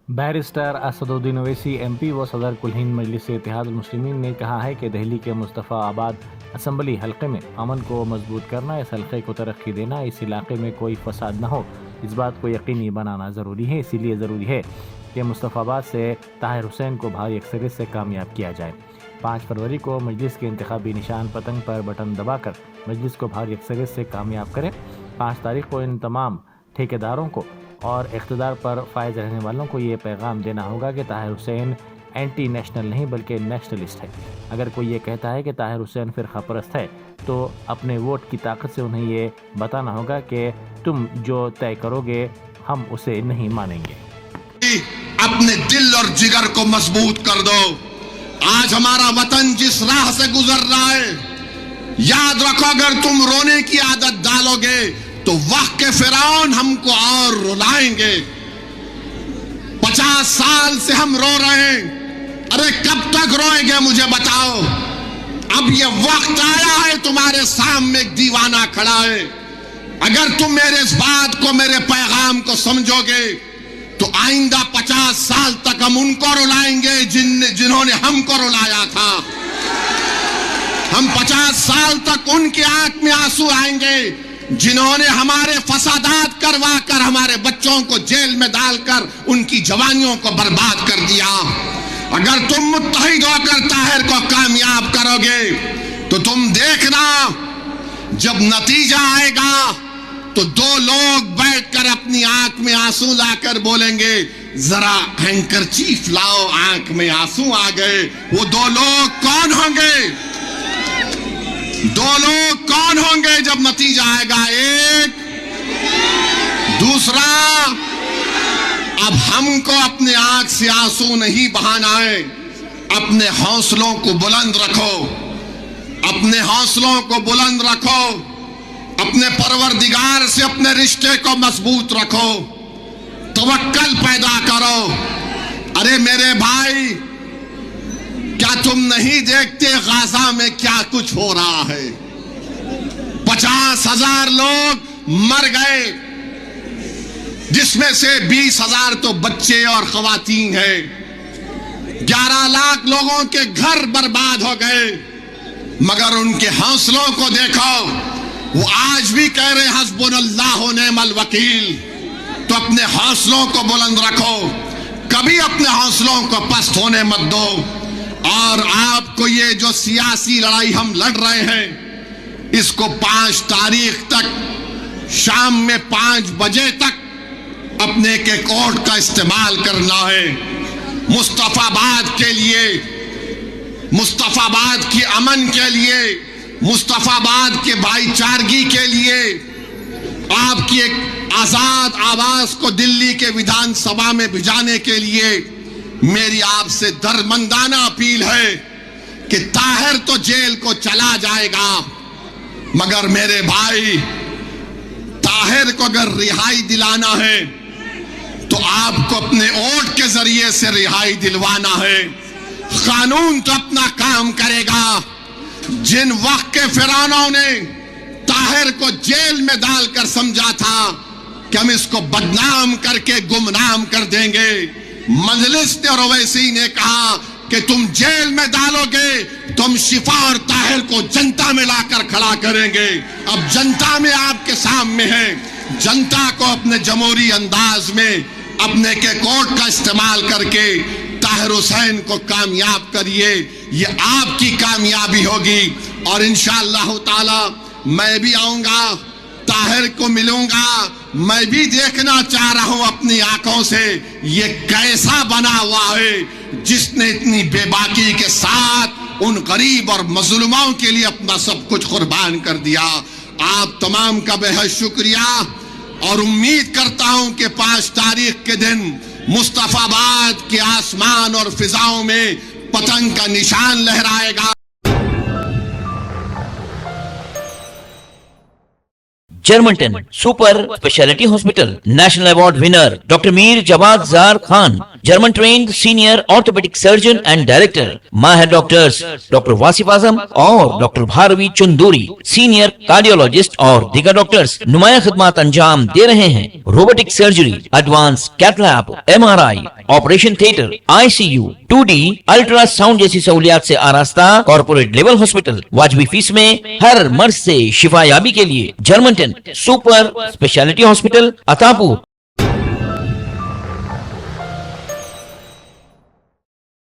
Barrister Asaduddin Owaisi MP व सदर कुल हिंद मजलिस इत्तेहादुल मुस्लिमीन ने कहा है कि दहली के मुस्तफ़ा आबाद असम्बली हल्के में अमन को मजबूत करना, इस हल्के को तरक्की देना, इस इलाके में कोई फसाद न हो, इस बात को यकीनी बनाना ज़रूरी है। इसीलिए ज़रूरी है कि मुस्तफ़ाबाद से ताहिर हुसैन को भारी अक्सरियत से कामयाब किया जाए। 5 फरवरी को मजलिस के इंतखाबी निशान पतंग पर बटन दबाकर मजलिस को भारी अक्सरियत से कामयाब करें। 5 तारीख को इन तमाम ठेकेदारों को और इक़्तिदार पर फायज रहने वालों को ये पैगाम देना होगा कि ताहिर हुसैन एंटी नेशनल नहीं बल्कि नेशनलिस्ट है। अगर कोई ये कहता है कि ताहिर हुसैन फ़िरक़ा परस्त है तो अपने वोट की ताकत से उन्हें ये बताना होगा कि तुम जो तय करोगे हम उसे नहीं मानेंगे। अपने दिल और जिगर को मजबूत कर दो। आज हमारा वतन जिस राह से गुजर रहा है, याद रखो अगर तुम रोने की आदत डालोगे तो वक्त के फिरौन हमको और रुलाएंगे। 50 साल से हम रो रहे हैं, अरे कब तक रोएंगे मुझे बताओ। अब ये वक्त आया है, तुम्हारे सामने एक दीवाना खड़ा है। अगर तुम मेरे इस बात को, मेरे पैगाम को समझोगे तो आइंदा 50 साल तक हम उनको रुलाएंगे जिन्होंने हमको रुलाया था। हम 50 साल तक उनकी आंख में आंसू आएंगे जिन्होंने हमारे फसादात करवा कर हमारे बच्चों को जेल में डालकर उनकी जवानियों को बर्बाद कर दिया। अगर तुम मुत्तहिद होकर ताहिर को कामयाब करोगे तो तुम देखना जब नतीजा आएगा तो 2 लोग बैठकर अपनी आंख में आंसू लाकर बोलेंगे जरा हैंकरचीफ लाओ, आंख में आंसू आ गए। वो 2 लोग कौन होंगे? 2 लोग कौन होंगे जब नतीजा आएगा? एक, दूसरा, अब हमको अपने आंख से आंसू नहीं बहाना है। अपने हौसलों को बुलंद रखो, अपने हौसलों को बुलंद रखो, अपने परवरदिगार से अपने रिश्ते को मजबूत रखो, तवक्कल पैदा करो। अरे मेरे भाई, क्या तुम नहीं देखते गाजा में क्या कुछ हो रहा है? 50,000 लोग मर गए, जिसमें से 20,000 तो बच्चे और खवातीन हैं। 11 लाख लोगों के घर बर्बाद हो गए, मगर उनके हौसलों को देखो, वो आज भी कह रहे हस्बुनल्लाह व निअमल वकील। तो अपने हौसलों को बुलंद रखो, कभी अपने हौसलों को पस्त होने मत दो। और आपको ये जो सियासी लड़ाई हम लड़ रहे हैं, इसको 5 तारीख तक शाम में 5 बजे तक अपने के कोर्ट का इस्तेमाल करना है। मुस्तफाबाद के लिए, मुस्तफाबाद की अमन के लिए, मुस्तफाबाद के भाईचारगी के लिए, आपकी एक आजाद आवाज को दिल्ली के विधानसभा में भिजाने के लिए मेरी आपसे दरमंदाना अपील है कि ताहिर तो जेल को चला जाएगा, मगर मेरे भाई, ताहिर को अगर रिहाई दिलाना है तो आपको अपने वोट के जरिए से रिहाई दिलवाना है। कानून तो अपना काम करेगा। जिन वक्त के फिरौनों ने ताहिर को जेल में डालकर समझा था कि हम इसको बदनाम करके गुमनाम कर देंगे, मजलिस और ओवैसी ने कहा कि तुम जेल में डालोगे, तुम शिफा और ताहिर को जनता में लाकर खड़ा करेंगे। अब जनता में आपके सामने है, जनता को अपने जमहूरी अंदाज में अपने के कोर्ट का इस्तेमाल करके ताहिर हुसैन को कामयाब करिए। ये आपकी कामयाबी होगी। और इंशाअल्लाह ताला मैं भी आऊंगा, ताहिर को मिलूंगा, मैं भी देखना चाह रहा हूं अपनी आंखों से ये कैसा बना हुआ है जिसने इतनी बेबाकी के साथ उन गरीब और मजलूमों के लिए अपना सब कुछ कुर्बान कर दिया। आप तमाम का बेहद शुक्रिया और उम्मीद करता हूं कि 5 तारीख के दिन मुस्तफाबाद के आसमान और फिजाओं में पतंग का निशान लहराएगा। Germanten super specialty hospital. National award winner doctor Mir Jawad Zar Khan, German trained senior orthopaedic surgeon and director. ماہر ڈاکٹرز ڈاکٹر واصف اعظم اور doctor Bharavi Chanduri, senior cardiologist اور دیگر ڈاکٹرز نمایاں خدمات انجام دے رہے ہیں. Robotic surgery, advance cath lab, MRI, operation theatre, ICU, 2D ultrasound جیسی سہولیات سے آراستہ کارپوریٹ لیول ہاسپٹل. واجبی فیس میں ہر مرض سے شفا یابی کے لیے جرمنٹن سپر اسپیشلٹی ہاسپٹل, عطاپور,